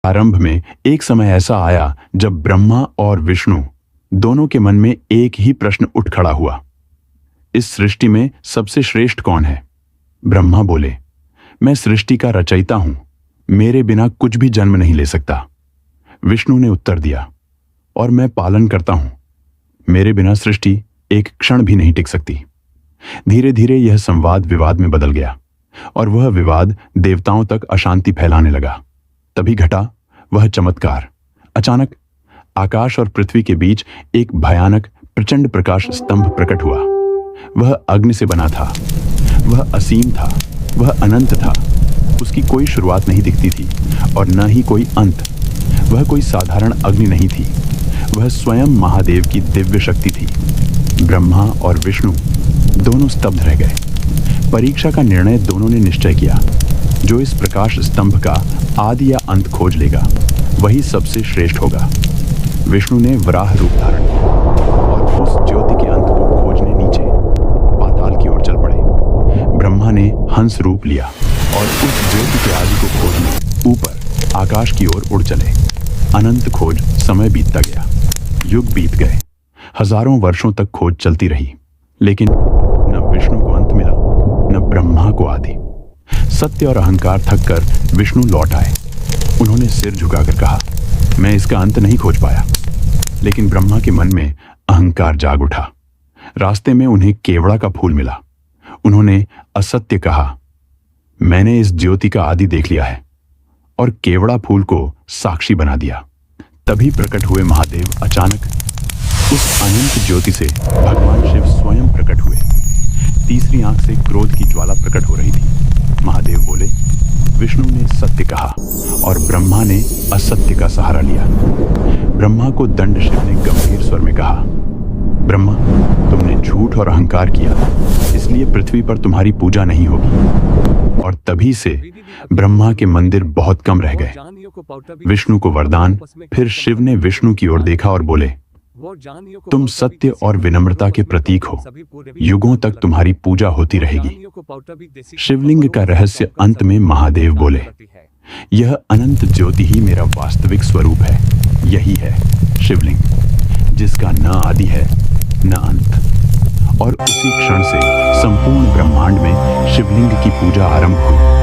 आरंभ में एक समय ऐसा आया जब ब्रह्मा और विष्णु दोनों के मन में एक ही प्रश्न उठ खड़ा हुआ। इस सृष्टि में सबसे श्रेष्ठ कौन है? ब्रह्मा बोले, मैं सृष्टि का रचयिता हूं, मेरे बिना कुछ भी जन्म नहीं ले सकता। विष्णु ने उत्तर दिया, और मैं पालन करता हूं, मेरे बिना सृष्टि एक क्षण भी नहीं टिक सकती। धीरे धीरे यह संवाद विवाद में बदल गया और वह विवाद देवताओं तक अशांति फैलाने लगा। तभी घटा वह चमत्कार। अचानक आकाश और पृथ्वी के बीच एक भयानक प्रचंड प्रकाश स्तंभ प्रकट हुआ। वह अग्नि से बना था, वह असीम था, वह अनंत था। उसकी कोई शुरुआत नहीं दिखती थी और न ही कोई अंत। वह कोई साधारण अग्नि नहीं थी, वह स्वयं महादेव की दिव्य शक्ति थी। ब्रह्मा और विष्णु दोनों स्तब्ध रह गए। परीक्षा का निर्णय दोनों ने निश्चय किया। जो इस प्रकाश स्तंभ का आदि या अंत खोज लेगा वही सबसे श्रेष्ठ होगा। विष्णु ने वराह रूप धारण किया और उस ज्योति के अंत को खोजने नीचे पाताल की ओर चल पड़े। ब्रह्मा ने हंस रूप लिया और उस ज्योति के आदि को खोजने ऊपर आकाश की ओर उड़ चले। अनंत खोज समय बीतता गया, युग बीत गए, हजारों वर्षों तक खोज चलती रही, लेकिन न विष्णु को अंत मिला न ब्रह्मा को आदि। सत्य और अहंकार थक कर विष्णु लौट आए। उन्होंने सिर झुकाकर कहा, मैं इसका अंत नहीं खोज पाया। लेकिन ब्रह्मा के मन में अहंकार जाग उठा। रास्ते में उन्हें केवड़ा का फूल मिला। उन्होंने असत्य कहा, मैंने इस ज्योति का आदि देख लिया है, और केवड़ा फूल को साक्षी बना दिया। तभी प्रकट हुए महादेव अचानक उस अनंत ज्योति से भगवान शिव स्वयं प्रकट हुए। तीसरी आंख से क्रोध की ज्वाला प्रकट हो रही थी। महादेव बोले, विष्णु ने सत्य कहा और ब्रह्मा ने असत्य का सहारा लिया। ब्रह्मा को दंड शिव ने गंभीर स्वर में कहा, ब्रह्मा, तुमने झूठ और अहंकार किया, इसलिए पृथ्वी पर तुम्हारी पूजा नहीं होगी। और तभी से ब्रह्मा के मंदिर बहुत कम रह गए। विष्णु को वरदान। फिर शिव ने विष्णु की ओर देखा और बोले, तुम सत्य और विनम्रता के प्रतीक हो, युगों तक तुम्हारी पूजा होती रहेगी। शिवलिंग का रहस्य अंत में महादेव बोले, यह अनंत ज्योति ही मेरा वास्तविक स्वरूप है। यही है शिवलिंग, जिसका न आदि है न अंत। और उसी क्षण से संपूर्ण ब्रह्मांड में शिवलिंग की पूजा आरंभ हुई।